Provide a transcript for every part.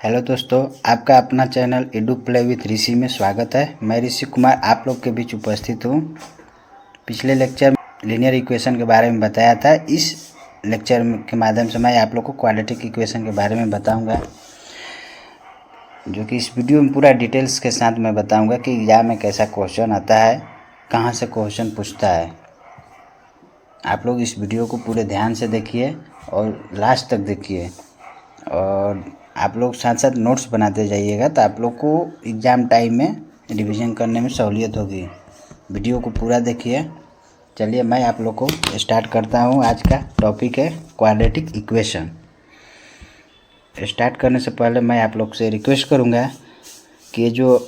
Hello दोस्तों, आपका अपना चैनल एडू प्ले विथ ऋषि में स्वागत है। मैं ऋषि कुमार आप लोग के बीच उपस्थित हूँ। पिछले लेक्चर में लीनियर इक्वेशन के बारे में बताया था। इस लेक्चर के माध्यम से मैं आप लोग को क्वाड्रेटिक इक्वेशन के बारे में बताऊंगा, जो कि इस वीडियो में पूरा डिटेल्स के साथ मैं बताऊंगा कि एग्जाम में कैसा क्वेश्चन आता है, कहाँ से क्वेश्चन पूछता है। आप लोग इस वीडियो को पूरे ध्यान से देखिए और लास्ट तक देखिए, और आप लोग साथ साथ नोट्स बनाते जाइएगा तो आप लोग को एग्ज़ाम टाइम में रिवीजन करने में सहूलियत होगी। वीडियो को पूरा देखिए। चलिए मैं आप लोग को स्टार्ट करता हूँ। आज का टॉपिक है क्वाड्रेटिक इक्वेशन। स्टार्ट करने से पहले मैं आप लोग से रिक्वेस्ट करूँगा कि जो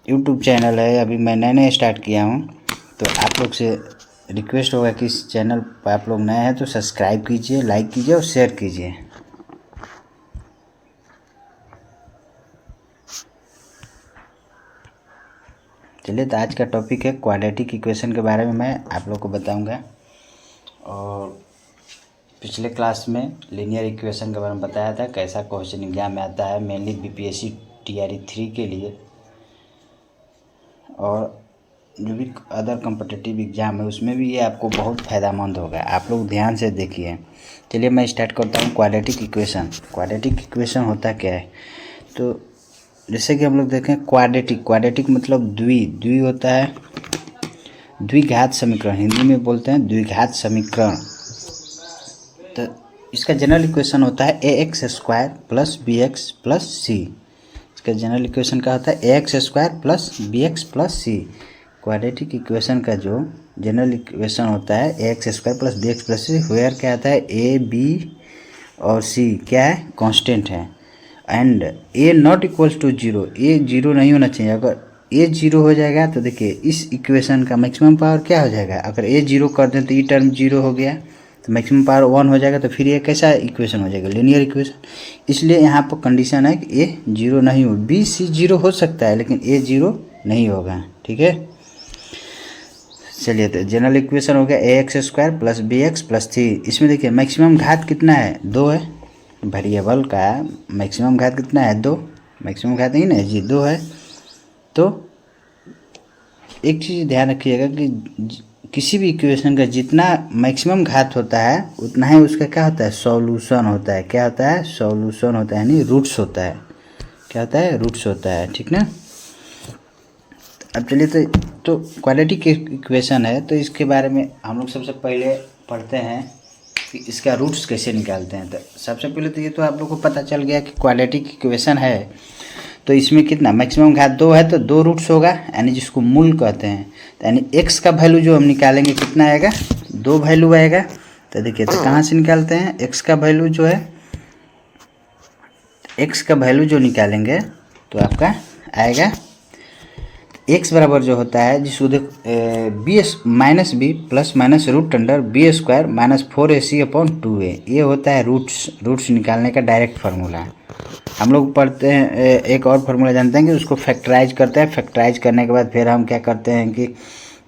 यूट्यूब चैनल है, अभी मैं नए स्टार्ट किया हूँ, तो आप लोग से रिक्वेस्ट होगा कि इस चैनल पर आप लोग नए हैं तो सब्सक्राइब कीजिए, लाइक कीजिए और शेयर कीजिए। चलिए, तो आज का टॉपिक है क्वाड्रेटिक इक्वेशन के बारे में मैं आप लोग को बताऊंगा। और पिछले क्लास में लीनियर इक्वेशन के बारे में बताया था, कैसा क्वेश्चन एग्जाम में आता है, मेनली बीपीएससी टीआरई 3 के लिए, और जो भी अदर कॉम्पिटिटिव एग्ज़ाम है उसमें भी ये आपको बहुत फ़ायदेमंद होगा। आप लोग ध्यान से देखिए। चलिए मैं स्टार्ट करता हूँ। Quadratic equation. क्वाड्रेटिक इक्वेशन होता क्या है? तो जैसे कि हम लोग देखें, क्वाड्रेटिक मतलब द्वि होता है, द्विघात समीकरण, हिंदी में बोलते हैं द्विघात समीकरण। तो इसका जनरल इक्वेशन होता है ax² + bx + c। इसका जनरल इक्वेशन क्या होता है? ax² + bx + c। Quadratic equation का जो जनरल इक्वेशन होता है ax² + bx + c, वेयर क्या आता है? a b और c क्या है? कांस्टेंट है। And a not equals to 0, a 0 नहीं होना चाहिए। अगर a 0 हो जाएगा तो देखिए इस इक्वेशन का मैक्सिमम पावर क्या हो जाएगा? अगर a 0 कर दें तो ये टर्म 0 हो गया, तो मैक्सिमम पावर 1 हो जाएगा। तो फिर ये कैसा इक्वेशन हो जाएगा? Linear equation. इसलिए यहाँ पर कंडीशन है कि a 0 नहीं हो, b c 0 हो सकता है लेकिन a 0 नहीं होगा। ठीक है, चलिए, तो जनरल इक्वेशन हो गया ax² + bx + c। इसमें देखिए मैक्सिमम घात कितना है? 2 है। वेरिएबल का मैक्सिमम घात कितना है? 2। मैक्सिमम घात नहीं ना जी, 2 है। तो एक चीज़ ध्यान रखिएगा कि किसी भी इक्वेशन का जितना मैक्सिमम घात होता है उतना ही उसका क्या होता है? सॉल्यूशन होता है। क्या होता है? सॉल्यूशन होता है, यानी रूट्स होता है। क्या होता है? रूट्स होता है। ठीक ना? अब चलिए, तो क्वाड्रेटिक इक्वेशन है, तो इसके बारे में हम लोग सबसे पहले पढ़ते हैं कि इसका रूट्स कैसे निकालते हैं। तो सबसे पहले तो ये तो आप लोग को पता चल गया कि क्वाड्रेटिक इक्वेशन है, तो इसमें कितना मैक्सिमम घात 2 है, तो 2 रूट्स होगा, यानी जिसको मूल कहते हैं। तो यानी x का वैल्यू जो हम निकालेंगे कितना आएगा? 2 वैल्यू आएगा। तो देखिए, तो कहाँ से निकालते हैं? x का वैल्यू जो है, x का वैल्यू जो निकालेंगे तो आपका आएगा x बराबर जो होता है, जिसको देख बी + (b) ± (4ac/2a), ये होता है रूट्स निकालने का डायरेक्ट फार्मूला। हम लोग पढ़ते हैं, एक और फार्मूला जानते हैं कि उसको फैक्टराइज करते हैं। फैक्टराइज करने के बाद फिर हम क्या करते हैं कि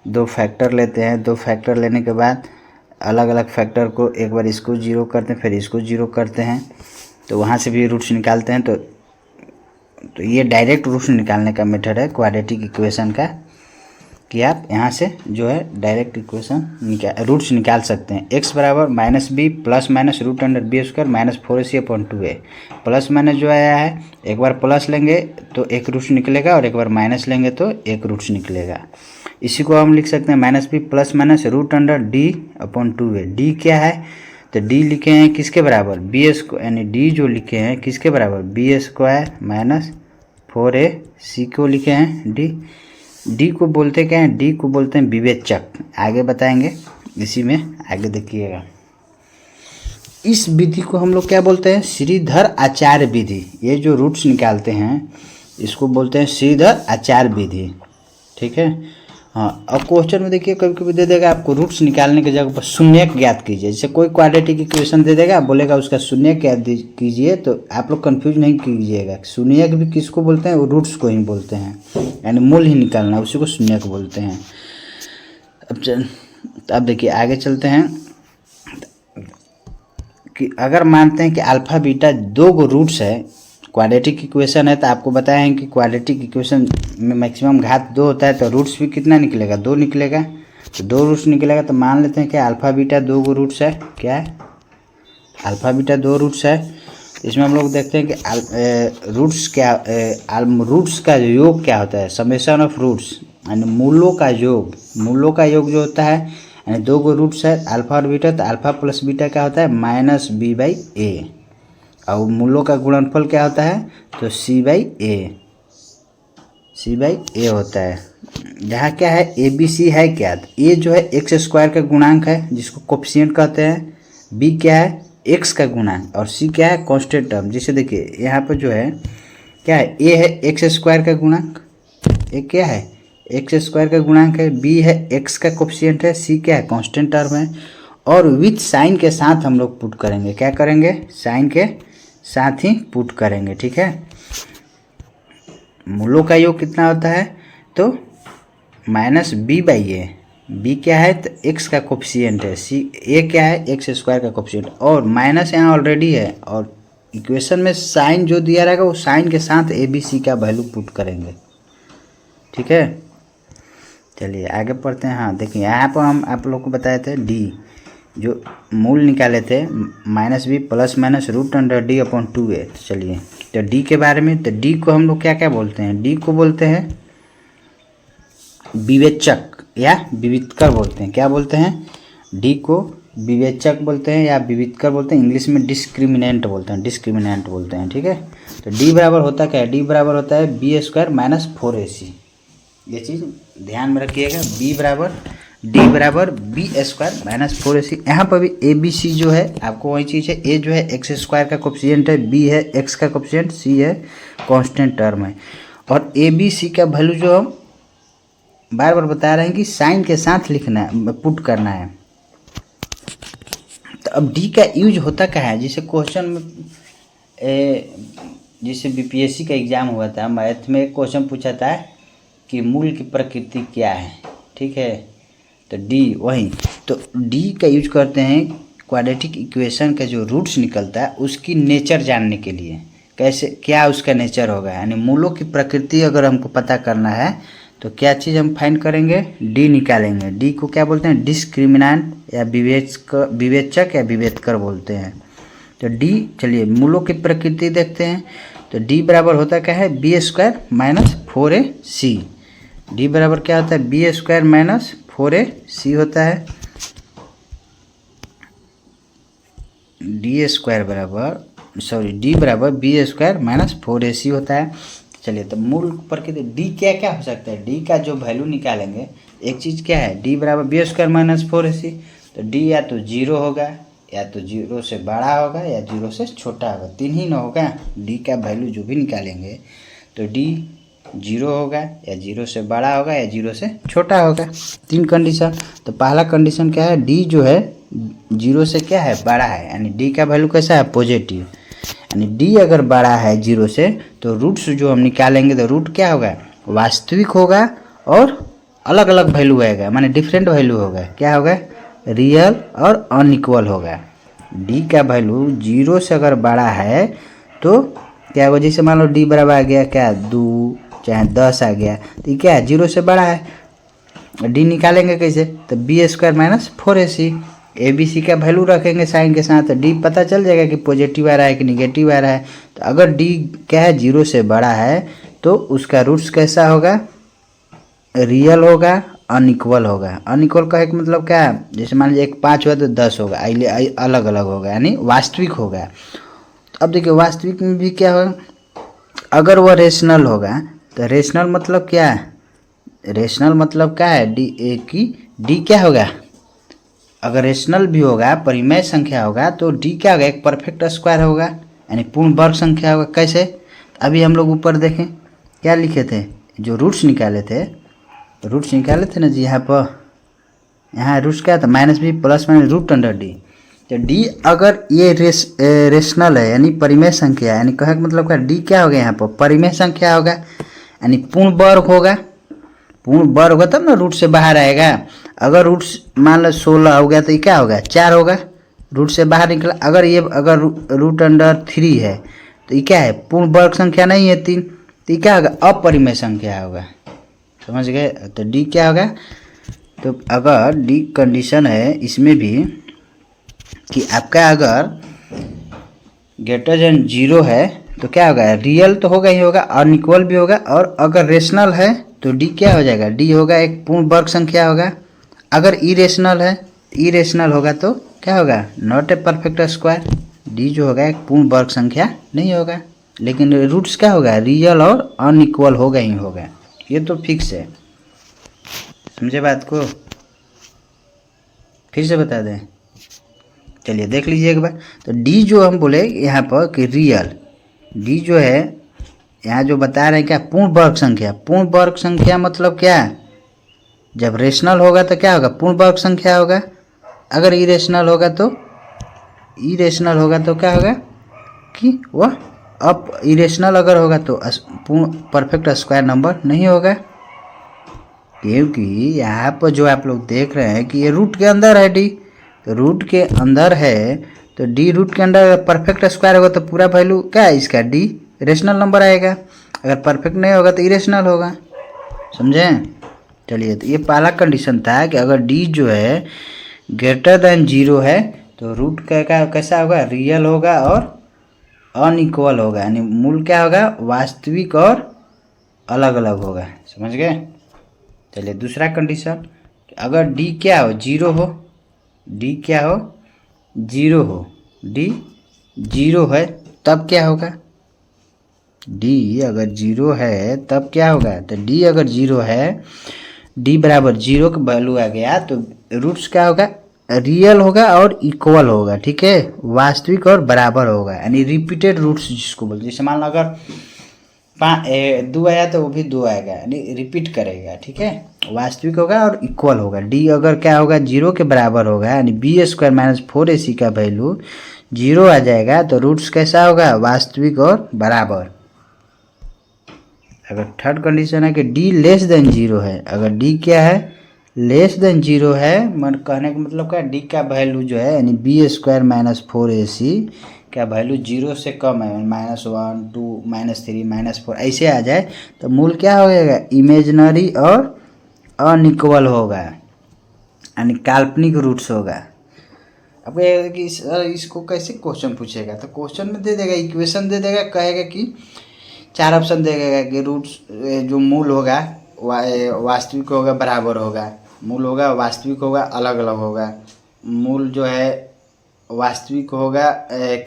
2 फैक्टर लेते हैं। 2 फैक्टर लेने के बाद अलग अलग फैक्टर को एक बार इसको 0 करते हैं, फिर इसको 0 करते हैं, तो वहाँ से भी रूट्स निकालते हैं। तो ये डायरेक्ट रूट्स निकालने का मेथड है क्वाड्रेटिक इक्वेशन का, कि आप यहाँ से जो है डायरेक्ट इक्वेशन रूट्स निकाल सकते हैं। x बराबर -b ± (√b² - 4ac/2a)। Plus minus जो आया है, एक बार प्लस लेंगे तो एक रूट्स निकलेगा और एक बार माइनस लेंगे तो एक रूट्स निकलेगा। इसी को हम लिख सकते हैं -b ± (√d/2a)। d क्या है? तो d लिखे हैं किसके बराबर? b², यानी d जो लिखे हैं किसके बराबर? b² - 4ac को लिखे हैं d। डी को बोलते क्या हैं? डी को बोलते हैं विवेचक। आगे बताएंगे, इसी में आगे देखिएगा। इस विधि को हम लोग क्या बोलते हैं? श्रीधर आचार्य विधि। ये जो रूट्स निकालते हैं इसको बोलते हैं श्रीधर आचार्य विधि। ठीक है, हाँ। अब क्वेश्चन में देखिए कभी कभी दे देगा आपको रूट्स निकालने की जगह पर शून्यक ज्ञात कीजिए। जैसे कोई क्वाड्रेटिक इक्वेशन दे देगा, बोलेगा उसका शून्यक ज्ञात कीजिए, तो आप लोग कंफ्यूज नहीं कीजिएगा। शून्यक भी किसको बोलते हैं? वो रूट्स को ही बोलते हैं, यानी मूल ही निकालना, उसी को शून्यक बोलते हैं। अब देखिए आगे चलते हैं। कि अगर मानते हैं कि अल्फ़ा बीटा दो गो रूट्स है, क्वाड्रेटिक इक्वेशन है, तो आपको बताया है कि क्वाड्रेटिक इक्वेशन में मैक्सिमम घात 2 होता है, तो रूट्स भी कितना निकलेगा, 2 निकलेगा। तो 2 रूट्स निकलेगा, तो मान लेते हैं कि अल्फ़ा बीटा दो गो रूट्स है। क्या है? अल्फ़ा बीटा 2 रूट्स है। इसमें हम लोग देखते हैं कि रूट्स क्या, रूट्स का योग क्या होता है, समेशन ऑफ रूट्स यानी मूलों का योग। मूलों का योग जो होता है यानी दो गो रूट्स है अल्फ़ा और बीटा, तो अल्फ़ा प्लस बीटा क्या होता है, -b/a। और मूलों का गुणनफल क्या होता है, तो c/a होता है। जहाँ क्या है, ए बी सी है क्या, ए जो है एक्स स्क्वायर का गुणांक है जिसको कोफिशिएंट कहते हैं, बी क्या है, एक्स का गुणांक, और सी क्या है, कांस्टेंट टर्म। जिसे देखिए यहाँ पर जो है क्या है, ए है एक्स स्क्वायर का गुणांक, ए क्या है, एक्स स्क्वायर का गुणांक है, बी है एक्स का कोफिशिएंट है, सी क्या है, कांस्टेंट टर्म है। और विथ साइन के साथ हम लोग पुट करेंगे, क्या करेंगे, साइन के साथ ही पुट करेंगे। ठीक है, मूलों का योग कितना होता है, तो -b/a। बी क्या है, तो एक्स का कोफिशिएंट है, सी ए क्या है, एक्स स्क्वायर का कोफिशिएंट, और माइनस यहाँ ऑलरेडी है, और इक्वेशन में साइन जो दिया रहेगा वो साइन के साथ ए बी सी का वैल्यू पुट करेंगे। ठीक है, चलिए आगे पढ़ते हैं। हाँ देखिए, यहाँ पर हम आप लोग को बताए थे डी जो मूल निकाले थे, -b ± √d/2a। चलिए, तो डी के बारे में, तो डी को हम लोग क्या क्या बोलते हैं, डी को बोलते हैं विवेचक या विविधकर बोलते हैं। क्या बोलते हैं, डी को विवेचक बोलते हैं या विविधकर बोलते हैं, इंग्लिश में डिस्क्रिमिनेंट बोलते हैं, डिस्क्रिमिनेंट बोलते हैं। ठीक है, तो डी बराबर होता क्या है, डी बराबर होता है b² - 4ac। ये चीज़ ध्यान में रखिएगा, डी बराबर b² - 4ac। यहाँ पर भी ए बी सी जो है आपको वही चीज़ है, ए जो है एक्स स्क्वायर का कोफिशिएंट है, बी है एक्स का कोफिशिएंट, सी है कांस्टेंट टर्म है। और ए बी सी का वैल्यू जो हम बार बार बता रहे हैं कि साइन के साथ लिखना है, पुट करना है। तो अब डी का यूज होता क्या है, जैसे क्वेश्चन में जैसे बीपीएससी का एग्ज़ाम हुआ था, मैथ में एक क्वेश्चन पूछा था कि मूल की प्रकृति क्या है। ठीक है, तो डी वही, तो डी का यूज करते हैं क्वाड्रेटिक इक्वेशन का जो रूट्स निकलता है उसकी नेचर जानने के लिए, कैसे क्या उसका नेचर होगा, यानी मूलों की प्रकृति अगर हमको पता करना है तो क्या चीज़ हम फाइंड करेंगे, डी निकालेंगे। डी को क्या बोलते हैं, डिस्क्रिमिनेंट या विवेचक या विवेचकर बोलते हैं। तो डी, चलिए मूलों की प्रकृति देखते हैं। तो डी बराबर होता क्या है, b² - 4ac। डी बराबर क्या होता है, b² - 4ac होता है। डी बराबर b² - 4ac होता है। चलिए, तो मूल प्रकृति डी क्या क्या हो सकता है, डी का जो वैल्यू निकालेंगे, एक चीज़ क्या है, डी बराबर b² - 4ac। तो डी या तो 0 होगा, या तो 0 से बड़ा होगा, या 0 से छोटा होगा, तीन ही ना होगा। डी का वैल्यू जो भी निकालेंगे तो डी 0 होगा, या 0 से बड़ा होगा, या 0 से छोटा होगा, तीन कंडीशन। तो पहला कंडीशन क्या है, डी जो है 0 से क्या है, बड़ा है, यानी डी का वैल्यू कैसा है, पॉजिटिव। यानी डी अगर बड़ा है 0 से, तो रूट्स जो हम निकालेंगे तो रूट क्या होगा, वास्तविक होगा और अलग अलग वैल्यू आएगा, माने डिफरेंट वैल्यू होगा। क्या होगा, रियल और अनइक्वल होगा। डी का वैल्यू 0 से अगर बड़ा है तो क्या होगा, जैसे मान लो डी बराबर आ गया क्या, 2 चाहे 10 आ गया, तो ये क्या है, 0 से बड़ा है। डी निकालेंगे कैसे, तो b² - 4ac। A B C का वैल्यू रखेंगे साइन के साथ, डी पता चल जाएगा कि पॉजिटिव आ रहा है कि निगेटिव आ रहा है। तो अगर डी क्या है, 0 से बड़ा है तो उसका रूट्स कैसा होगा, रियल होगा, अनइक्वल होगा। अनइक्वल का एक मतलब क्या है, जैसे मान लीजिए 1 5 हुआ तो 10 होगा, अलग अलग होगा, यानी वास्तविक होगा। तो अब देखिए वास्तविक में भी क्या होगा, अगर वह रेशनल होगा, तो रेशनल मतलब क्या है, रेशनल मतलब क्या है, डी क्या होगा, अगर रेशनल भी होगा, परिमेय संख्या होगा, तो डी क्या होगा, एक परफेक्ट स्क्वायर होगा, यानी पूर्ण वर्ग संख्या होगा। कैसे, अभी हम लोग ऊपर देखें क्या लिखे थे, जो रूट्स निकाले थे ना जी, यहाँ रूट्स क्या था, -b ± √d। तो डी अगर ये रेशनल है, यानी परिमेय संख्या, यानी कहे का मतलब क्या, डी क्या होगा, यहाँ पर परिमेय संख्या होगा, यानी पूर्ण वर्ग होगा। पूर्ण वर्ग होगा तब ना रूट से बाहर आएगा। अगर रूट मान लो 16 हो गया तो ये क्या होगा, 4 होगा, रूट से बाहर निकला। अगर ये अगर रूट अंडर 3 है तो ये क्या है, पूर्ण वर्ग संख्या नहीं है 3, तो ये क्या होगा, अपरिमेय संख्या होगा। समझ गए। तो डी क्या होगा, तो अगर डी कंडीशन है इसमें भी कि आपका अगर ग्रेटर देन 0 है तो क्या होगा, रियल तो होगा ही होगा, अनइक्वल भी होगा, और अगर रेशनल है तो डी क्या हो जाएगा, डी होगा एक पूर्ण वर्ग संख्या होगा। अगर इरेशनल है, इरेशनल होगा तो क्या होगा, not a perfect square. D जो होगा एक पूर्ण वर्ग संख्या नहीं होगा, लेकिन रूट्स क्या होगा, रियल और अनइक्वल होगा ही होगा, ये तो फिक्स है। समझे बात को, फिर से बता दें, चलिए देख लीजिए एक बार। तो डी जो हम बोले यहाँ पर कि रियल, डी जो है यहाँ जो बता रहे हैं क्या, पूर्ण वर्ग संख्या। पूर्ण वर्ग संख्या मतलब क्या, जब रेशनल होगा तो क्या होगा, पूर्ण वर्ग संख्या होगा। अगर इरेशनल होगा तो, इरेशनल होगा तो क्या होगा कि वह अब इरेशनल अगर होगा तो पूर्ण परफेक्ट स्क्वायर नंबर नहीं होगा, क्योंकि यहाँ पर जो आप लोग देख रहे हैं कि ये रूट के अंदर है डी, तो रूट के अंदर है तो डी रूट के अंदर परफेक्ट स्क्वायर होगा तो पूरा वैल्यू क्या है इसका, डी रेशनल नंबर आएगा। अगर परफेक्ट नहीं होगा तो इरेशनल होगा। समझे। चलिए, तो ये पहला कंडीशन था कि अगर डी जो है ग्रेटर देन 0 है तो रूट का कैसा होगा, रियल होगा और अनइक्वल होगा, यानी मूल क्या होगा, वास्तविक और अलग अलग होगा। समझ गए। चलिए दूसरा कंडीशन, अगर डी क्या हो, 0 हो, डी क्या हो, 0 हो, डी 0 है तब क्या होगा, डी अगर 0 है तब क्या होगा, तो डी अगर 0 है, डी बराबर 0 का वैल्यू आ गया तो रूट्स क्या होगा, रियल होगा और इक्वल होगा। ठीक है, वास्तविक और बराबर होगा, यानी रिपीटेड रूट्स जिसको बोलते हैं। जैसे मान लो अगर 2 आया तो वो भी 2 आएगा, यानी रिपीट करेगा। ठीक है, वास्तविक होगा और इक्वल होगा। डी अगर क्या होगा, 0 के बराबर होगा, यानी b² माइनस 4ac का वैल्यू 0 आ जाएगा तो रूट्स कैसा होगा, वास्तविक और बराबर। अगर थर्ड कंडीशन है कि डी लेस देन 0 है, अगर डी क्या है, लेस देन 0 है, मन कहने का मतलब क्या, डी का वैल्यू जो है यानी b² माइनस 4ac का वैल्यू 0 से कम है, -1 2 -3 -4 ऐसे आ जाए तो मूल क्या हो जाएगा, इमेजनरी और अनइक्वल होगा, यानी काल्पनिक रूट्स होगा। अब ये कि इसको कैसे क्वेश्चन पूछेगा, तो क्वेश्चन में दे देगा, इक्वेशन दे देगा, कहेगा कि 4 ऑप्शन दे देगा कि रूट्स जो मूल होगा वास्तविक होगा, बराबर होगा, मूल होगा वास्तविक होगा, अलग अलग होगा, मूल जो है वास्तविक होगा,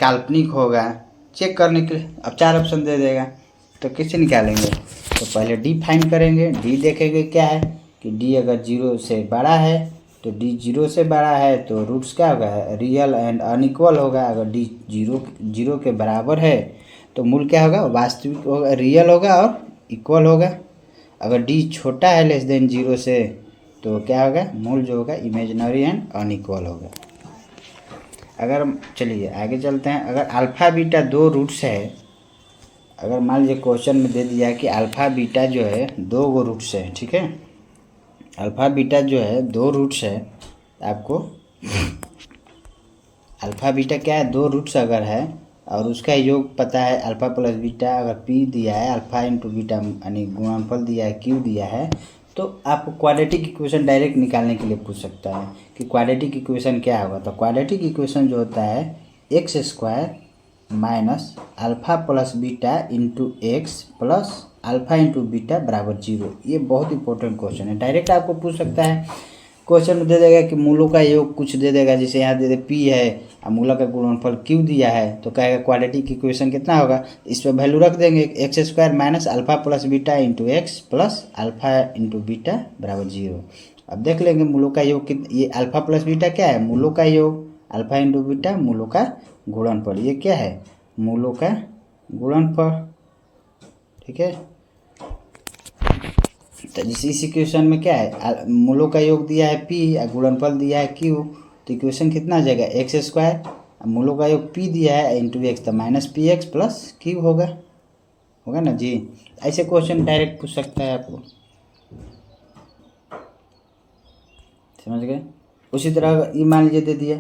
काल्पनिक होगा, चेक करने के लिए। अब 4 ऑप्शन दे देगा तो कैसे निकालेंगे, तो पहले डी फाइंड करेंगे। डी देखेंगे क्या है कि डी अगर 0 से बड़ा है तो डी 0 से बड़ा है तो रूट्स क्या होगा, रियल एंड अनइक्वल होगा। अगर डी 0 के बराबर है तो मूल क्या होगा, वास्तविक होगा, रियल होगा और इक्वल होगा। अगर डी छोटा है लेस देन 0 से तो क्या होगा, मूल जो होगा इमेजिनरी एंड अनइक्वल होगा। अगर चलिए आगे चलते हैं। अगर अल्फ़ा बीटा 2 रूट्स है, अगर मान लीजिए क्वेश्चन में दे दिया कि अल्फ़ा बीटा जो है 2 गो रूट्स है। ठीक है, अल्फ़ा बीटा जो है 2 रूट्स है, आपको अल्फ़ा बीटा क्या है, 2 रूट्स अगर है और उसका योग पता है अल्फ़ा प्लस बीटा, अगर पी दिया है अल्फ़ा इंटू बीटा यानी गुणनफल दिया है, क्यू दिया है, तो आपको क्वाड्रेटिक इक्वेशन डायरेक्ट निकालने के लिए पूछ सकता है कि क्वाड्रेटिक इक्वेशन क्या होगा। तो क्वाड्रेटिक इक्वेशन जो होता है x² minus alpha plus beta into x plus alpha into beta बराबर 0। ये बहुत इंपॉर्टेंट क्वेश्चन है, डायरेक्ट आपको पूछ सकता है। क्वेश्चन में दे देगा कि मूलों का योग कुछ दे देगा, जैसे यहाँ दे दे p है और मूलों का गुणनफल q दिया है, तो कहेगा क्वाड्रेटिक इक्वेशन कितना होगा, इस पर वैल्यू रख देंगे x² minus alpha plus beta into x plus alpha into beta बराबर 0। अब देख लेंगे मूलों का योग ये अल्फ़ा प्लस बीटा क्या है, मूलों का योग, अल्फ़ा इंटू बीटा मूलों का गुणनफल, ये क्या है, मूलों का गुणनफल। ठीक है, तो इस इक्वेशन में क्या है, मूलों का योग दिया है p और गुणनफल दिया है q, तो इक्वेशन कितना आ जाएगा, x², मूलों का योग p दिया है इंटू एक्स, तो -px प्लस q होगा ना जी। ऐसे क्वेश्चन डायरेक्ट पूछ सकता है आपको, समझ गए। उसी तरह ये मान लीजिए दे दिया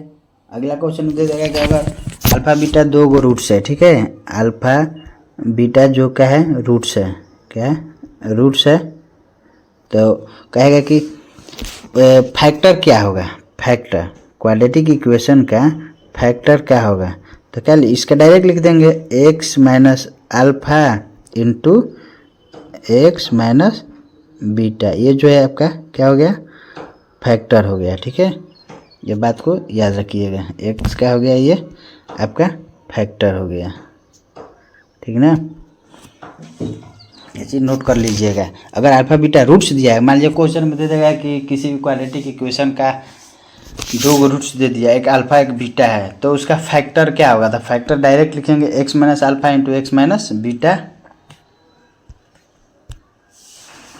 अगला क्वेश्चन दे देगा कि अगर अल्फा बीटा दो गो रूट्स है, ठीक है, अल्फा बीटा जो क्या है रूट्स है, क्या है रूट्स है, तो कहेगा कि फैक्टर क्या होगा, फैक्टर क्वाड्रेटिक इक्वेशन का फैक्टर क्या होगा। तो क्या इसका डायरेक्ट लिख देंगे x minus alpha into x minus beta, ये जो है आपका क्या हो गया फैक्टर हो गया, ठीक है, ये बात को याद रखिएगा, एक्स क्या हो गया ये आपका फैक्टर हो गया, ठीक ना, ये चीज़ नोट कर लीजिएगा। अगर अल्फा बीटा रूट्स दिया है, मान लीजिए क्वेश्चन में दे देगा कि किसी भी क्वाड्रेटिक इक्वेशन का दो रूट्स दे दिया, एक अल्फा एक बीटा है, तो उसका फैक्टर क्या होगा, तो फैक्टर डायरेक्ट लिखेंगे x minus alpha into x minus beta,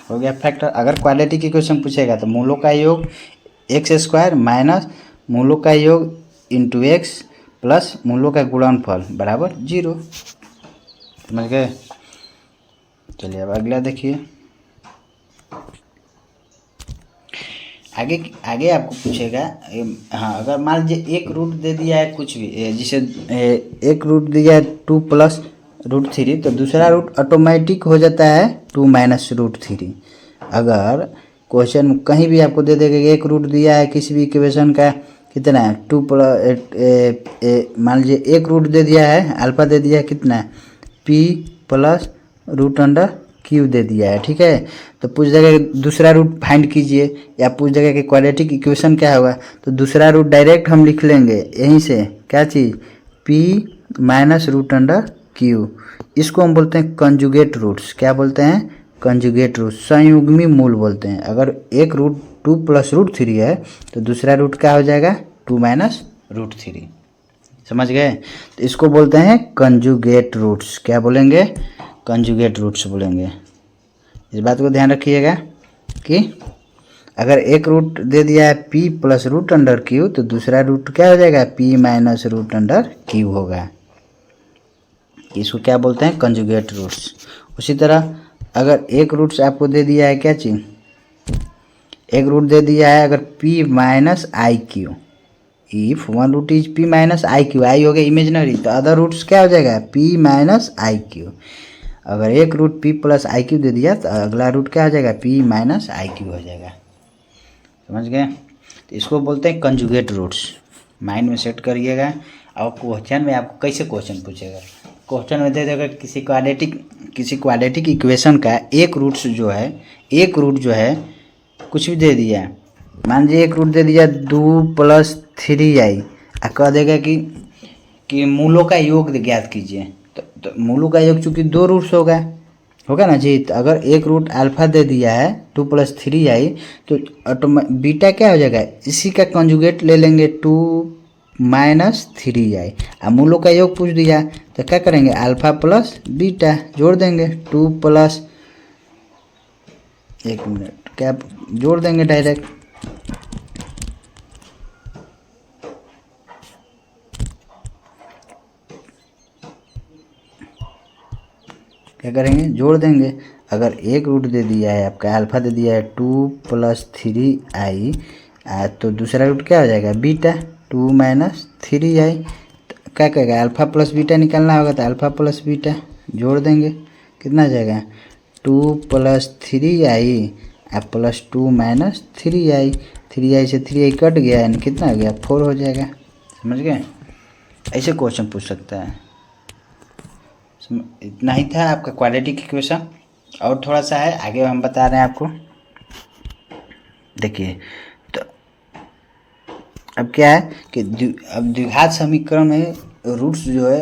हो गया फैक्टर। अगर क्वाड्रेटिक इक्वेशन पूछेगा तो मूलों का योग एक्स स्क्वायर माइनस मूलों का योग इंटू एक्स प्लस मूलों का गुणनफल बराबर 0, समझ गए। चलिए अब अगला देखिए, आगे आपको पूछेगा, हाँ अगर मान लीजिए एक रूट दे दिया है कुछ भी, जिसे एक रूट दिया है 2 प्लस रूट 3, तो दूसरा रूट ऑटोमेटिक हो जाता है 2 माइनस रूट 3। अगर क्वेश्चन कहीं भी आपको दे देगा कि एक रूट दिया है किसी भी इक्वेशन का कितना है 2 प्लस, मान लीजिए एक रूट दे दिया है अल्फा दे दिया है कितना है p plus root under Q दे दिया है, ठीक है, तो पूछ देगा दूसरा रूट फाइंड कीजिए, या पूछ देगा कि क्वाड्रेटिक इक्वेशन क्या होगा, तो दूसरा रूट डायरेक्ट हम लिख लेंगे यहीं से, क्या चीज़ p minus root under q, इसको हम बोलते हैं कंजुगेट रूट्स, क्या बोलते हैं कंजुगेट रूट, संयुग्मी मूल बोलते हैं। अगर एक रूट 2 प्लस रूट 3 है तो दूसरा रूट क्या हो जाएगा 2 माइनस रूट 3, समझ गए, तो इसको बोलते हैं कंजुगेट रूट्स, क्या बोलेंगे कंजुगेट रूट्स बोलेंगे। इस बात को ध्यान रखिएगा कि अगर एक रूट दे दिया है p plus root under q, तो दूसरा रूट क्या हो जाएगा p minus root under q होगा, इसको क्या बोलते हैं कंजुगेट रूट्स। उसी तरह अगर एक रूट्स आपको दे दिया है क्या चीज़, एक रूट दे दिया है अगर p minus I Q, if one root is p minus I Q, I हो गया इमेजनरी, तो अदर रूट्स क्या हो जाएगा p माइनस आई क्यू। अगर एक root p plus I Q दे दिया तो अगला रूट क्या हो जाएगा p माइनस आई क्यू हो जाएगा, समझ गए, तो इसको बोलते हैं कंजुगेट रूट्स, माइंड में सेट करिएगा। और क्वेश्चन में आपको कैसे क्वेश्चन पूछेगा, क्वेश्चन में दे देगा किसी क्वाड्रेटिक इक्वेशन का एक रूट्स जो है, एक रूट जो है कुछ भी दे दिया, मान लीजिए एक रूट दे दिया 2 प्लस 3i, कह देगा कि मूलों का योग ज्ञात कीजिए, तो मूलों का योग चूँकि 2 रूट्स होगा ना जी, तो अगर एक रूट अल्फा दे दिया है 2 प्लस 3i, तो बीटा क्या हो जाएगा, इसी का कंजुगेट ले लेंगे 2 माइनस 3i, अब मूलों का योग पूछ दिया तो क्या करेंगे अल्फा प्लस बीटा जोड़ देंगे 2 प्लस, एक मिनट क्या जोड़ देंगे डायरेक्ट, क्या करेंगे जोड़ देंगे। अगर एक रूट दे दिया है आपका अल्फा दे दिया है 2 प्लस 3i, तो दूसरा रूट क्या हो जाएगा बीटा 2 माइनस 3i, तो क्या कहेगा अल्फा प्लस बीटा निकालना होगा, तो अल्फा प्लस बीटा जोड़ देंगे, कितना आ जाएगा 2 plus 3i plus 2 minus 3i, 3i से 3i कट गया यानी कितना आ गया 4 हो जाएगा, समझ गए, ऐसे क्वेश्चन पूछ सकता है। इतना ही था आपका क्वाड्रेटिक इक्वेशन, और थोड़ा सा है आगे हम बता रहे हैं आपको, देखिए, तो अब क्या है कि अब द्विघात समीकरण में रूट्स जो है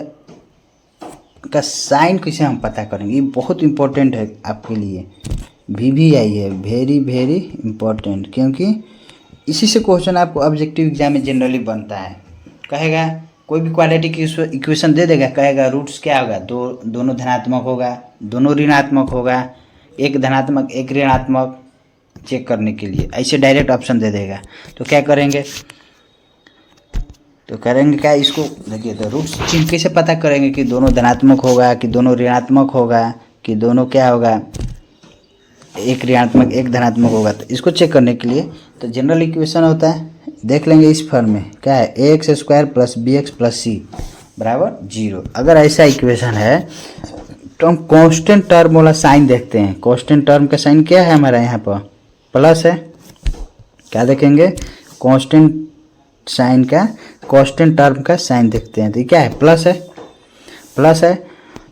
का साइन कैसे हम पता करेंगे, ये बहुत इम्पोर्टेंट है आपके लिए, VVI है, वेरी वेरी इम्पोर्टेंट, क्योंकि इसी से क्वेश्चन आपको ऑब्जेक्टिव एग्जाम में जनरली बनता है। कहेगा कोई भी क्वाड्रेटिक इक्वेशन दे देगा, कहेगा रूट्स क्या होगा, दोनों धनात्मक होगा, दोनों ऋणात्मक होगा, एक धनात्मक एक ऋणात्मक, चेक करने के लिए ऐसे डायरेक्ट ऑप्शन दे देगा, तो क्या करेंगे, तो करेंगे क्या इसको, देखिए तो रूट्स चिन्ह कैसे पता करेंगे कि दोनों धनात्मक होगा कि दोनों ऋणात्मक होगा कि दोनों क्या होगा, एक ऋणात्मक एक धनात्मक होगा, तो इसको चेक करने के लिए तो जनरल इक्वेशन होता है देख लेंगे इस फॉर्म में क्या है, A X square plus B X plus C बराबर 0। अगर ऐसा इक्वेशन है तो हम कांस्टेंट टर्म वाला साइन देखते हैं। कांस्टेंट टर्म का साइन क्या है हमारा यहाँ पर, प्लस है। क्या देखेंगे, कांस्टेंट साइन का, कांस्टेंट टर्म का साइन देखते हैं तो ये क्या है, प्लस है, प्लस है।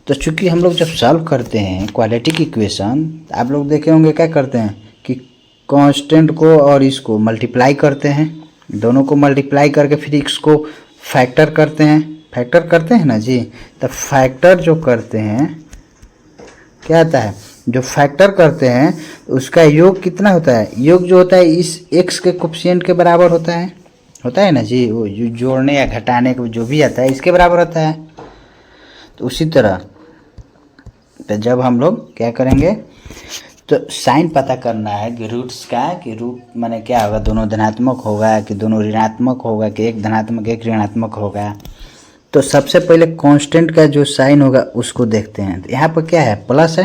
तो चूंकि हम लोग जब सॉल्व करते हैं क्वाड्रेटिक इक्वेशन, आप लोग देखे होंगे क्या करते हैं कि कांस्टेंट को और इसको मल्टीप्लाई करते हैं, दोनों को मल्टीप्लाई करके फिर इसको फैक्टर करते हैं, फैक्टर करते हैं ना जी। तो फैक्टर जो करते हैं क्या आता है, जो फैक्टर करते हैं उसका योग कितना होता है, योग जो होता है इस x के कोफिशिएंट के बराबर होता है ना जी। वो जो जोड़ने या घटाने को जो भी आता है इसके बराबर होता है। तो उसी तरह तो जब हम लोग क्या करेंगे, तो साइन पता करना है कि रूट्स का, कि रूट माने क्या होगा, दोनों धनात्मक होगा कि दोनों ऋणात्मक होगा कि एक धनात्मक एक ऋणात्मक होगा। तो सबसे पहले कांस्टेंट का जो साइन होगा उसको देखते हैं। तो यहाँ पर क्या है, प्लस है,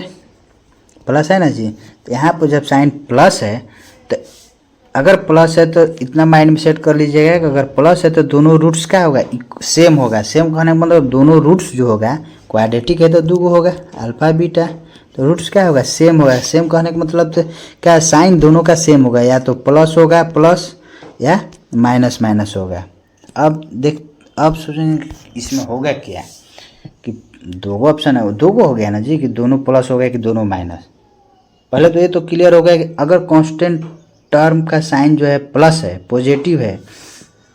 प्लस है ना जी। तो यहाँ पर जब साइन प्लस है तो अगर प्लस है तो इतना माइंड में सेट कर लीजिएगा कि अगर प्लस है तो दोनों रूट्स क्या होगा, सेम होगा। सेम कहने का मतलब दोनों रूट्स जो होगा, क्वाड्रेटिक है तो दो होगा अल्फा बीटा, तो रूट्स क्या होगा, सेम होगा। सेम कहने का मतलब तो क्या, साइन दोनों का सेम होगा, या तो प्लस होगा प्लस या माइनस माइनस होगा। अब सोचेंगे इसमें होगा क्या कि दो ऑप्शन है, दो हो गया ना जी, कि दोनों प्लस हो गया कि दोनों माइनस। पहले तो ये तो क्लियर हो गया कि अगर कांस्टेंट टर्म का साइन जो है प्लस है, पॉजिटिव है,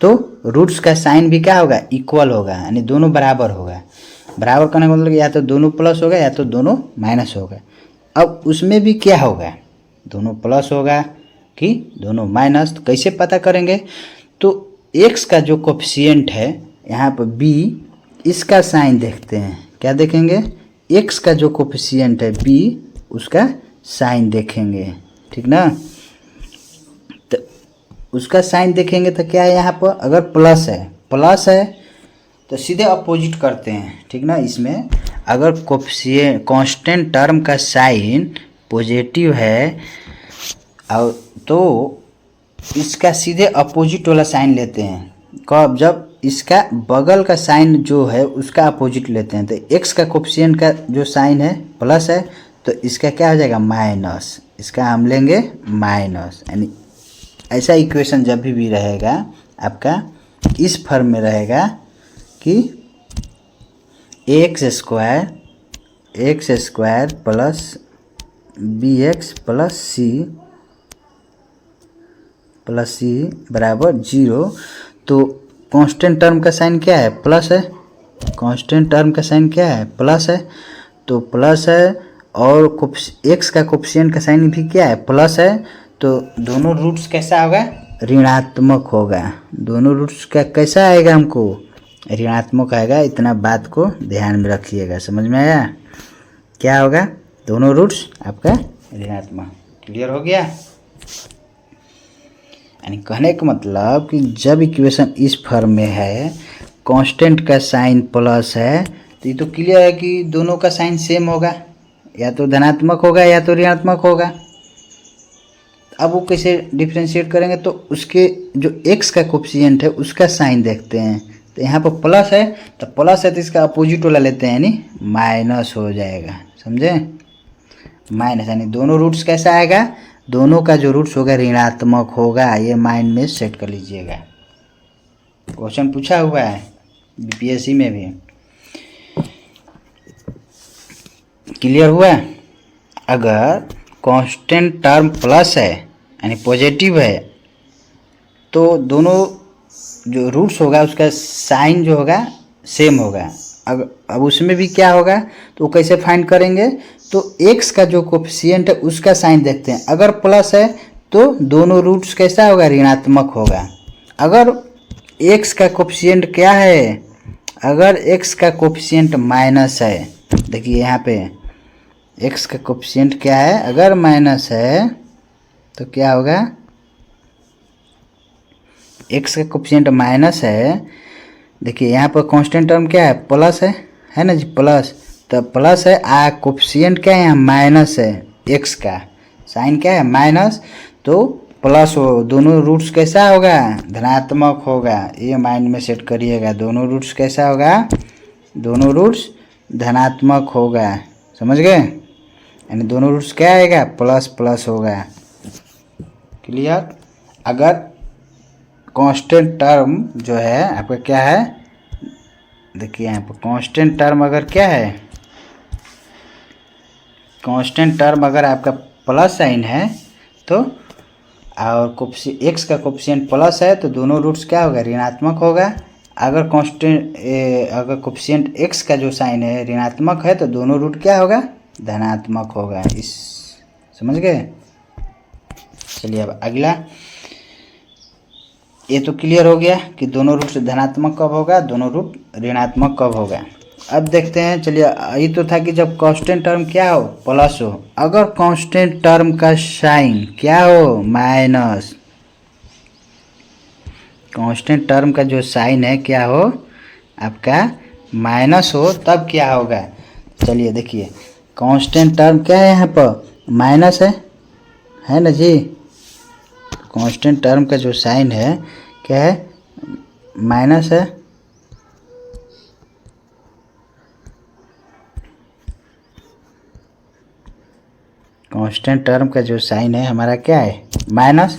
तो रूट्स का साइन भी क्या होगा, इक्वल होगा, यानी दोनों बराबर होगा। बराबर करने का मतलब या तो दोनों प्लस होगा या तो दोनों माइनस होगा। अब उसमें भी क्या होगा, दोनों प्लस होगा कि दोनों माइनस। तो कैसे पता करेंगे, तो x का जो कोफिशिएंट है यहाँ पर b, इसका साइन देखते हैं। क्या देखेंगे, x का जो कोफिशिएंट है b, उसका साइन देखेंगे, ठीक ना। तो उसका साइन देखेंगे तो क्या है यहाँ पर, अगर प्लस है तो सीधे अपोजिट करते हैं, ठीक ना। इसमें अगर कोफिशिएंट कांस्टेंट टर्म का साइन पॉजिटिव है और तो इसका सीधे अपोजिट वाला साइन लेते हैं। कब, जब इसका बगल का साइन जो है उसका अपोजिट लेते हैं। तो x का कोफिशिएंट का जो साइन है प्लस है तो इसका क्या हो जाएगा, माइनस, इसका हम लेंगे माइनस। यानी ऐसा इक्वेशन जब भी रहेगा आपका इस फॉर्म में रहेगा कि X square plus B X plus C बराबर 0। तो कांस्टेंट टर्म का साइन क्या है, प्लस है। कांस्टेंट टर्म का साइन क्या है, प्लस है, तो प्लस है। और एक्स का कोफिशिएंट का साइन भी क्या है, प्लस है। तो दोनों रूट्स कैसा होगा, ऋणात्मक होगा। दोनों रूट्स का कैसा आएगा, हमको ऋणात्मक आएगा। इतना बात को ध्यान में रखिएगा, समझ में आया। क्या होगा, दोनों रूट्स आपका ऋणात्मक। क्लियर हो गया। यानी कहने का मतलब कि जब इक्वेशन इस फॉर्म में है, कांस्टेंट का साइन प्लस है, तो ये तो क्लियर है कि दोनों का साइन सेम होगा, या तो धनात्मक होगा या तो ऋणात्मक होगा। अब वो कैसे डिफ्रेंशिएट करेंगे, तो उसके जो x का कोफिशिएंट है उसका साइन देखते हैं। तो यहाँ पर प्लस है तो प्लस है तो इसका अपोजिट वाला लेते हैं, यानी माइनस हो जाएगा, समझे। माइनस यानी दोनों रूट्स कैसा आएगा, दोनों का जो रूट्स होगा ऋणात्मक होगा। ये माइंड में सेट कर लीजिएगा, क्वेश्चन पूछा हुआ है बीपीएससी में भी। क्लियर हुआ। अगर कांस्टेंट टर्म प्लस है यानी पॉजिटिव है, तो दोनों जो रूट्स होगा उसका साइन जो होगा सेम होगा। अब उसमें भी क्या होगा, तो कैसे फाइंड करेंगे, तो x का जो कोफिशिएंट है उसका साइन देखते हैं। अगर प्लस है तो दोनों रूट्स कैसा होगा, ऋणात्मक होगा। अगर x का कोफिशिएंट क्या है, अगर x का कोफिशिएंट माइनस है, देखिए यहाँ पे x का कोफिशिएंट क्या है, अगर माइनस है तो क्या होगा, x का कोफिशिएंट माइनस है। देखिए यहाँ पर कांस्टेंट टर्म क्या है, प्लस है ना जी, प्लस। तो प्लस है, कोफिशिएंट क्या है यहाँ, माइनस है। x का साइन क्या है, माइनस, तो प्लस हो, दोनों रूट्स कैसा होगा, धनात्मक होगा। ये माइंड में सेट करिएगा, दोनों रूट्स कैसा होगा, दोनों रूट्स धनात्मक होगा। समझ गए, यानी दोनों रूट्स क्या आएगा, प्लस प्लस होगा। क्लियर। अगर कांस्टेंट टर्म जो है आपका क्या है, देखिए यहाँ पर कांस्टेंट टर्म अगर क्या है, कांस्टेंट टर्म अगर आपका प्लस साइन है तो और एक्स का कोफिशिएंट प्लस है तो दोनों रूट्स क्या होगा, ऋणात्मक होगा। अगर कांस्टेंट अगर कोफिशिएंट एक्स का जो साइन है ऋणात्मक है तो दोनों रूट क्या होगा, धनात्मक होगा। इस समझ गए। चलिए अब अगला, ये तो क्लियर हो गया कि दोनों रूट धनात्मक कब होगा, दोनों रूट ऋणात्मक कब होगा। अब देखते हैं, चलिए ये तो था कि जब कांस्टेंट टर्म क्या हो, प्लस हो। अगर कांस्टेंट टर्म का साइन क्या हो, माइनस, कांस्टेंट टर्म का जो साइन है क्या हो आपका, माइनस हो, तब क्या होगा। चलिए देखिए, कांस्टेंट टर्म क्या है यहाँ पर, माइनस है ना जी। कांस्टेंट टर्म का जो साइन है क्या है, माइनस है। कांस्टेंट टर्म का जो साइन है हमारा क्या है, माइनस।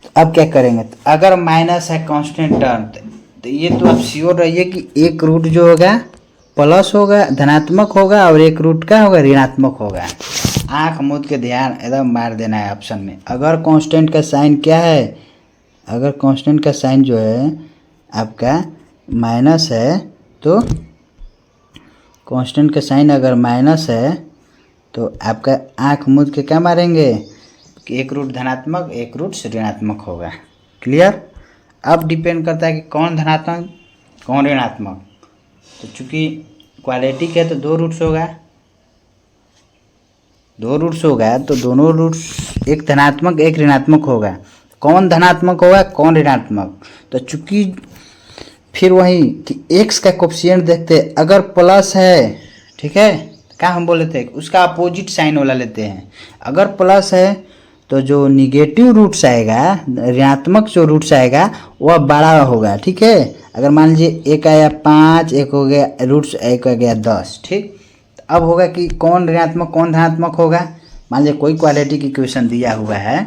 तो अब क्या करेंगे, तो अगर माइनस है कांस्टेंट टर्म तो ये तो आप श्योर रहिए कि एक रूट जो होगा प्लस होगा, धनात्मक होगा, और एक रूट का होगा, ऋणात्मक होगा। आंख मूंद के ध्यान एकदम मार देना है ऑप्शन में। अगर कांस्टेंट का साइन क्या है, अगर कांस्टेंट का साइन जो है आपका माइनस है, तो कांस्टेंट का साइन अगर माइनस है तो आपका आंख मूंद के क्या मारेंगे कि एक रूट धनात्मक एक रूट ऋणात्मक होगा। क्लियर। अब डिपेंड करता है कि कौन धनात्मक कौन ऋणात्मक। तो चूंकि क्वाड्रेटिक है तो दो रूट्स होगा, दो रूट्स होगा तो दोनों रूट्स एक धनात्मक एक ऋणात्मक होगा। कौन धनात्मक होगा कौन ऋणात्मक, तो चूंकि फिर वही कि एक्स का कोफिशिएंट देखते हैं, अगर प्लस है, ठीक है, क्या हम बोले थे उसका अपोजिट साइन वाला लेते हैं। अगर प्लस है तो जो निगेटिव रूट्स आएगा, ऋणात्मक जो रूट्स आएगा वह बड़ा होगा। ठीक है, अगर मान लीजिए एक आया 5, एक हो गया रूट्स, एक हो गया 10, ठीक। अब होगा कि कौन ऋणात्मक कौन धनात्मक होगा। मान लीजिए कोई क्वाड्रेटिक इक्वेशन दिया हुआ है,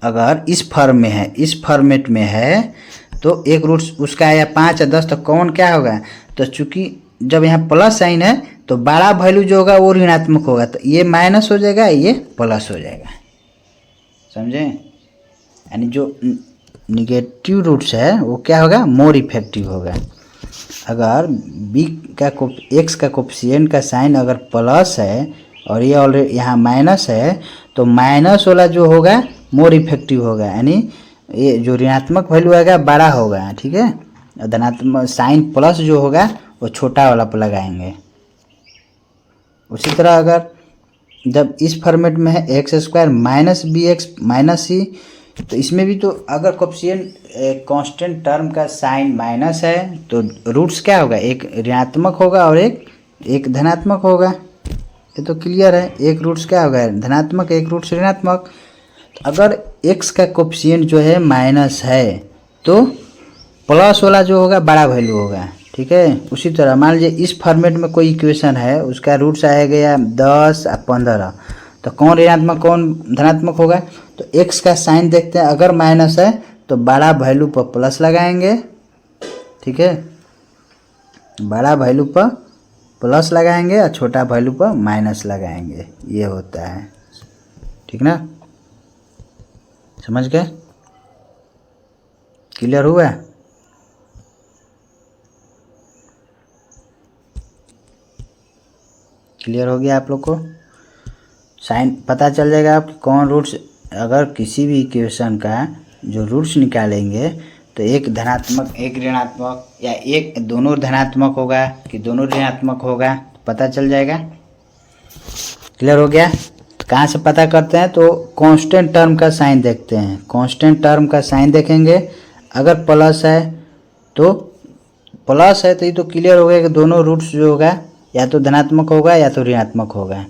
अगर इस फॉर्म में है, इस फॉर्मेट में है, तो एक रूट उसका आया 5 या 10, तो कौन क्या होगा, तो चूंकि जब यहाँ प्लस साइन है तो बड़ा वैल्यू जो होगा वो ऋणात्मक होगा, तो ये माइनस हो जाएगा, ये प्लस हो जाएगा। समझे, यानी जो निगेटिव रूट्स है वो क्या होगा, मोर इफेक्टिव होगा। अगर बी का एक्स का कोफिशिएंट का साइन अगर प्लस है और ये ऑलरेडी यहाँ माइनस है, तो माइनस वाला जो होगा मोर इफेक्टिव होगा, यानी ये जो ऋणात्मक वैल्यू आएगा बड़ा होगा। ठीक है, धनात्मक साइन प्लस जो होगा वो छोटा वाला पर लगाएंगे। उसी तरह अगर जब इस फॉर्मेट में है X square minus B X minus C, तो इसमें भी तो अगर कोफिशिएंट कांस्टेंट टर्म का साइन माइनस है तो रूट्स क्या होगा, एक ऋणात्मक होगा और एक धनात्मक होगा। ये तो क्लियर है, एक रूट्स क्या होगा धनात्मक, एक रूट्स ऋणात्मक। तो अगर एक्स का कोफिशिएंट जो है माइनस है तो प्लस वाला जो होगा बड़ा वैल्यू होगा। ठीक है, उसी तरह मान लीजिए इस फॉर्मेट में कोई इक्वेशन है, उसका रूट्स आया गया 10 और 15, तो कौन ऋणात्मक कौन धनात्मक होगा। तो एक्स का साइन देखते हैं, अगर माइनस है तो बड़ा वैल्यू पर प्लस लगाएंगे। ठीक है, बड़ा वैल्यू पर प्लस लगाएंगे और छोटा वैल्यू पर माइनस लगाएंगे, ये होता है। ठीक ना, समझ गए, क्लियर हुआ। क्लियर हो गया आप लोग को, साइन पता चल जाएगा आप कौन रूट्स। अगर किसी भी इक्वेशन का जो रूट्स निकालेंगे तो एक धनात्मक एक ऋणात्मक या एक दोनों धनात्मक होगा कि दोनों ऋणात्मक होगा, पता चल जाएगा। क्लियर हो गया। तो कहाँ से पता करते हैं, तो कांस्टेंट टर्म का साइन देखते हैं। कांस्टेंट टर्म का साइन देखेंगे, अगर प्लस है तो ये तो क्लियर हो गया कि दोनों रूट्स जो होगा या तो धनात्मक होगा या तो ऋणात्मक होगा।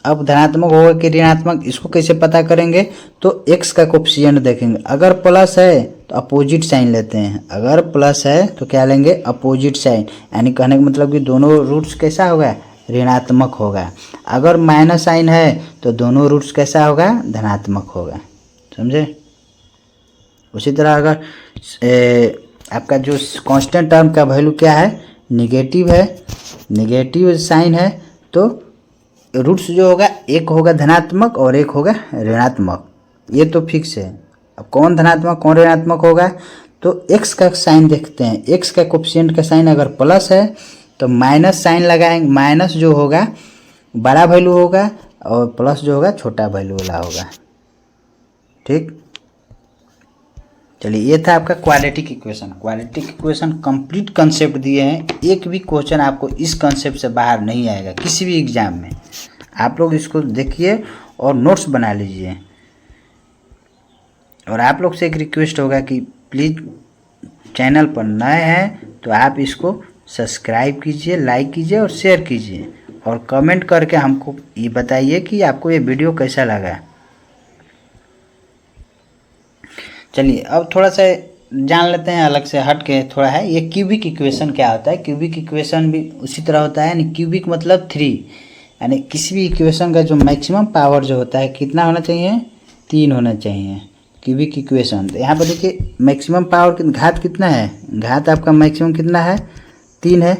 अब धनात्मक होगा कि ऋणात्मक, इसको कैसे पता करेंगे? तो x का कोफिशिएंट देखेंगे। अगर प्लस है तो अपोजिट साइन लेते हैं, अगर प्लस है तो क्या लेंगे? Opposite sign. यानी कहने का मतलब कि दोनों रूट्स कैसा होगा? ऋणात्मक होगा। अगर माइनस साइन है तो दोनों रूट्स कैसा होगा? धनात्मक होगा। समझे? उसी तरह अगर आपका जो कांस्टेंट टर्म का वैल्यू क्या है? निगेटिव है, निगेटिव साइन है, तो रूट्स जो होगा एक होगा धनात्मक और एक होगा ऋणात्मक, ये तो फिक्स है। अब कौन धनात्मक कौन ऋणात्मक होगा? तो x का साइन देखते हैं, x का कोफिशिएंट का साइन अगर प्लस है तो माइनस साइन लगाएंगे, माइनस जो होगा बड़ा वैल्यू होगा और प्लस जो होगा छोटा वैल्यू वाला होगा। ठीक, चलिए ये था आपका quadratic equation. Quadratic equation complete concept दिए हैं, एक भी क्वेश्चन आपको इस कंसेप्ट से बाहर नहीं आएगा किसी भी एग्जाम में। आप लोग इसको देखिए और नोट्स बना लीजिए। और आप लोग से एक रिक्वेस्ट होगा कि प्लीज़ चैनल पर नए हैं तो आप इसको सब्सक्राइब कीजिए, लाइक कीजिए और शेयर कीजिए, और कमेंट करके हमको ये बताइए कि आपको ये वीडियो कैसा लगा। चलिए अब थोड़ा सा जान लेते हैं, अलग से हट के थोड़ा है, ये क्यूबिक इक्वेशन क्या होता है। क्यूबिक इक्वेशन भी उसी तरह होता है, यानी क्यूबिक मतलब 3, यानी किसी भी इक्वेशन का जो मैक्सिमम पावर जो होता है कितना होना चाहिए? 3 होना चाहिए क्यूबिक इक्वेशन। तो यहाँ पर देखिए मैक्सिमम पावर की घात कितना है? घात आपका मैक्सिमम कितना है? 3 है,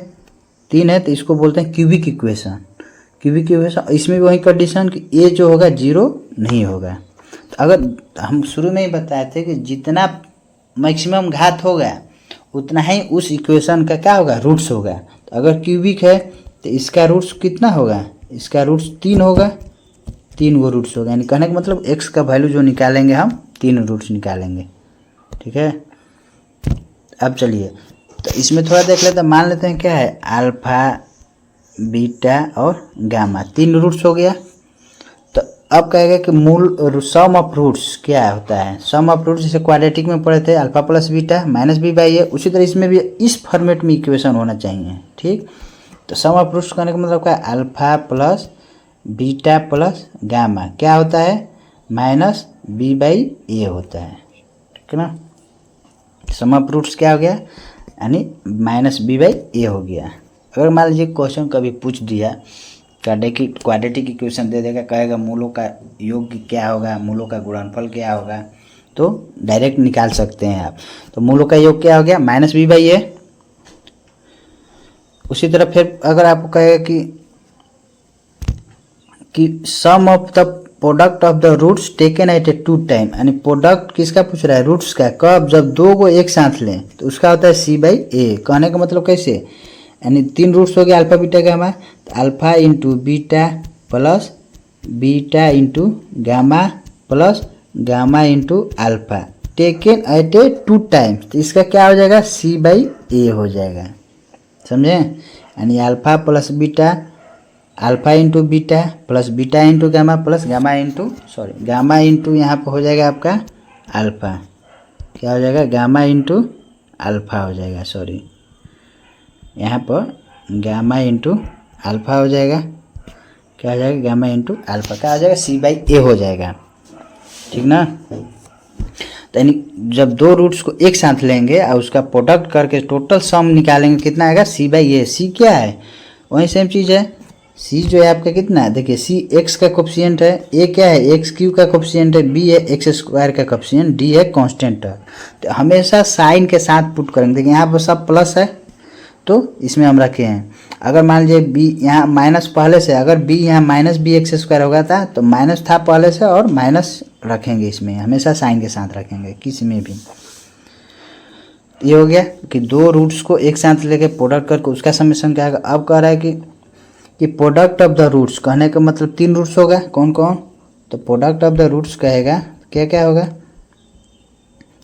3 है, तो इसको बोलते हैं क्यूबिक इक्वेशन। क्यूबिक इक्वेशन, इसमें भी वही कंडीशन कि ए जो होगा 0 नहीं होगा। तो अगर हम शुरू में ही बताए थे कि जितना मैक्सिमम घात होगा उतना ही उस इक्वेशन का क्या होगा? रूट्स होगा। तो अगर क्यूबिक है तो इसका रूट्स कितना होगा? इसका रूट्स 3 होगा, 3 गो रूट्स होगा। यानी कहने का मतलब x का वैल्यू जो निकालेंगे हम 3 रूट्स निकालेंगे। ठीक है, अब चलिए तो इसमें थोड़ा देख लेते हैं। मान लेते हैं क्या है? अल्फा, बीटा और गामा, 3 रूट्स हो गया। तो अब कहेगा कि मूल सम ऑफ रूट्स क्या होता है? सम ऑफ रूट्स जैसे क्वाड्रेटिक में पढ़े थे, alpha plus beta minus b by a, उसी तरह इसमें भी इस फॉर्मेट में इक्वेशन होना चाहिए। ठीक, तो सम ऑफ रूट्स कहने का मतलब क्या है? Alpha plus beta plus gamma क्या होता है? माइनस बी बाई ए होता है। ठीक है ना, सम ऑफ रूट्स क्या हो गया? यानी माइनस बी बाई ए हो गया। अगर मान लीजिए क्वेश्चन कभी पूछ दिया, क्वाड्रेटिक इक्वेशन दे देगा, कहेगा मूलों का योग क्या होगा, मूलों का गुणनफल क्या होगा, तो डायरेक्ट निकाल सकते हैं आप। तो मूलों का योग क्या हो गया? Minus b by a. उसी तरह फिर अगर आपको कहेगा कि sum of the product of the roots taken at a two time, यानी प्रोडक्ट किसका पूछ रहा है? रूट्स का। कब? जब 2 को एक साथ लें तो उसका होता है सी बाई ए। कहने का मतलब कैसे? यानी 3 रूट्स हो गया अल्फा बीटा गामा, तो alpha into beta plus beta into gamma plus gamma into alpha taken at a two time, तो इसका क्या हो जाएगा? सी बाई ए हो जाएगा। समझे? यानी alpha plus beta, alpha into beta plus beta into gamma plus gamma into यहाँ पर हो जाएगा आपका अल्फा। क्या हो जाएगा? गामा इंटू अल्फा हो जाएगा, सॉरी यहाँ पर गामा इंटू अल्फा हो जाएगा। क्या हो जाएगा? गामा इंटू अल्फा क्या हो जाएगा? सी बाई ए हो जाएगा। ठीक ना, तो यानी जब 2 रूट्स को एक साथ लेंगे और उसका प्रोडक्ट करके टोटल सम निकालेंगे, कितना आएगा? सी बाई ए। सी क्या है? वही सेम चीज़ है। सी जो है आपका कितना है? देखिए सी एक्स का कोफिशिएंट है, ए क्या है? एक्स क्यू का कोफिशिएंट है, बी है एक्स स्क्वायर का कोफिशिएंट, डी है कांस्टेंट है। तो हमेशा साइन के साथ पुट करेंगे। देखिए यहाँ पर सब प्लस है तो इसमें हम रखे हैं। अगर मान लीजिए बी यहाँ माइनस पहले से, अगर बी यहाँ माइनस बी एक्स स्क्वायर हो गया था तो माइनस था पहले से और माइनस रखेंगे, इसमें हमेशा साइन के साथ रखेंगे किसी में भी। ये हो गया कि 2 रूट्स को एक साथ लेके प्रोडक्ट करके उसका समेशन क्या आएगा। अब कह रहा है कि प्रोडक्ट ऑफ द रूट्स, कहने का मतलब 3 रूट्स होगा। कौन कौन? तो प्रोडक्ट ऑफ द रूट्स कहेगा क्या क्या होगा?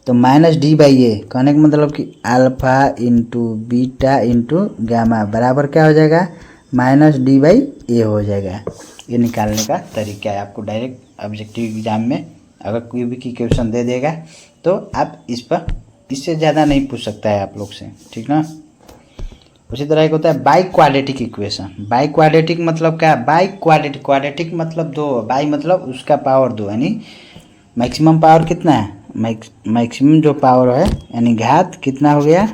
तो माइनस डी बाई ए, कहने का मतलब कि alpha into beta into gamma बराबर क्या हो जाएगा? माइनस डी बाई ए हो जाएगा। ये निकालने का तरीका है। आपको डायरेक्ट ऑब्जेक्टिव एग्जाम में अगर कोई भी क्वेश्चन दे देगा तो आप इस पर इससे ज़्यादा नहीं पूछ सकता है आप लोग से। ठीक ना, उसी तरह एक होता है by quadratic equation. By quadratic मतलब क्या है, बाई क्वाड्रेटिक, क्वाड्रेटिक मतलब दो, बाई मतलब उसका पावर दो, यानी मैक्सिमम पावर कितना है, मैक्सिमम जो पावर है यानी घात कितना हो गया,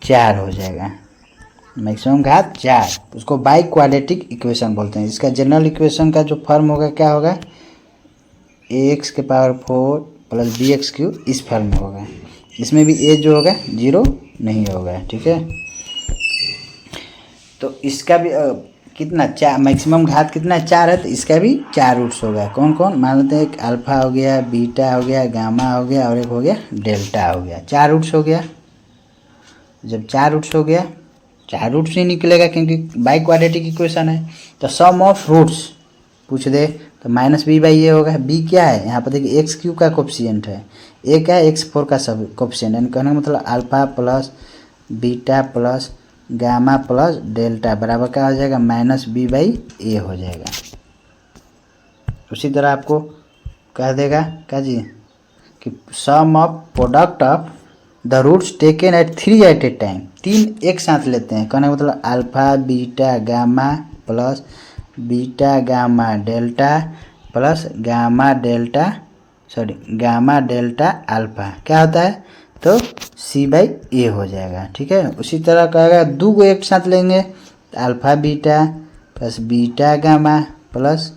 4 हो जाएगा, मैक्सिमम घात 4, उसको बाई क्वाड्रेटिक इक्वेशन बोलते हैं। इसका जनरल इक्वेशन का जो फॉर्म होगा क्या होगा, ax के पावर 4 प्लस bx³ इस फॉर्म में होगा। इसमें भी a जो होगा 0 नहीं होगा, ठीक है। तो इसका भी कितना 4, मैक्सिमम घात कितना है 4 है, तो इसका भी 4 रूट्स होगा। कौन कौन मान लेते हैं, एक अल्फा हो गया, बीटा हो गया, गामा हो गया और एक हो गया डेल्टा हो गया, 4 रूट्स हो गया। जब 4 रूट्स हो गया, 4 रूट्स ही निकलेगा क्योंकि बाई क्वाड्रेटिक इक्वेशन है। तो सम ऑफ रूट्स पूछ दे तो -b/a होगा। b क्या है यहाँ पर देखिए, x³ का कोफिशिएंट है, a क्या है x4 का सब कोफिशिएंट, यानी कहने का मतलब alpha plus beta plus gamma plus delta बराबर क्या हो जाएगा, -b/a हो जाएगा। उसी तरह आपको कह देगा क्या जी कि sum of product of the roots taken at 3 at a time, 3 एक साथ लेते हैं, कहने का मतलब alpha beta gamma plus beta gamma delta plus gamma delta alpha क्या होता है, तो c/a हो जाएगा, ठीक है। उसी तरह कहेगा 2 को एक साथ लेंगे, alpha beta plus beta gamma plus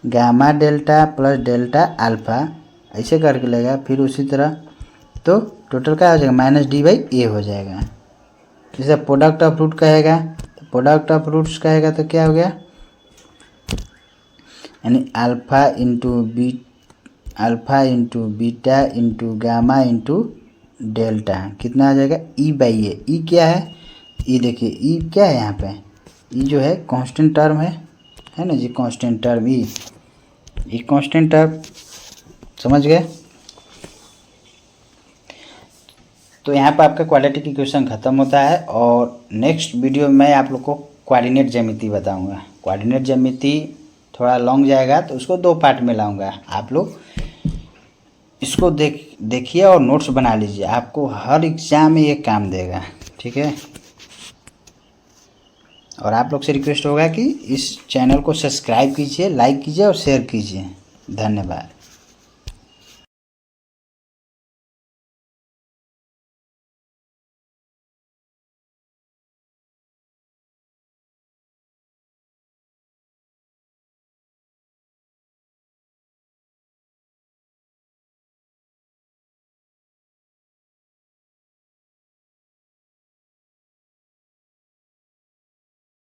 gamma delta plus delta alpha, ऐसे करके लेगा। फिर उसी तरह तो टोटल क्या हो जाएगा, -d/a हो जाएगा। जैसे प्रोडक्ट ऑफ रूट कहेगा, तो प्रोडक्ट ऑफ रूट्स कहेगा तो क्या हो गया, यानी alpha into beta into gamma into delta कितना आ जाएगा, e/a। ई क्या है, ई देखिए ई क्या है यहाँ पे, ई जो है कांस्टेंट टर्म है ना जी, कांस्टेंट टर्म ई कांस्टेंट टर्म, समझ गए। तो यहाँ पर आपका क्वाड्रेटिक इक्वेशन ख़त्म होता है और नेक्स्ट वीडियो में मैं आप लोग को कोऑर्डिनेट ज्यामिति बताऊँगा। कोऑर्डिनेट ज्यामिति थोड़ा लॉन्ग जाएगा तो उसको 2 पार्ट में लाऊंगा। आप लोग इसको देखिए और नोट्स बना लीजिए, आपको हर एग्जाम में ये काम देगा, ठीक है। और आप लोग से रिक्वेस्ट होगा कि इस चैनल को सब्सक्राइब कीजिए, लाइक कीजिए और शेयर कीजिए। धन्यवाद।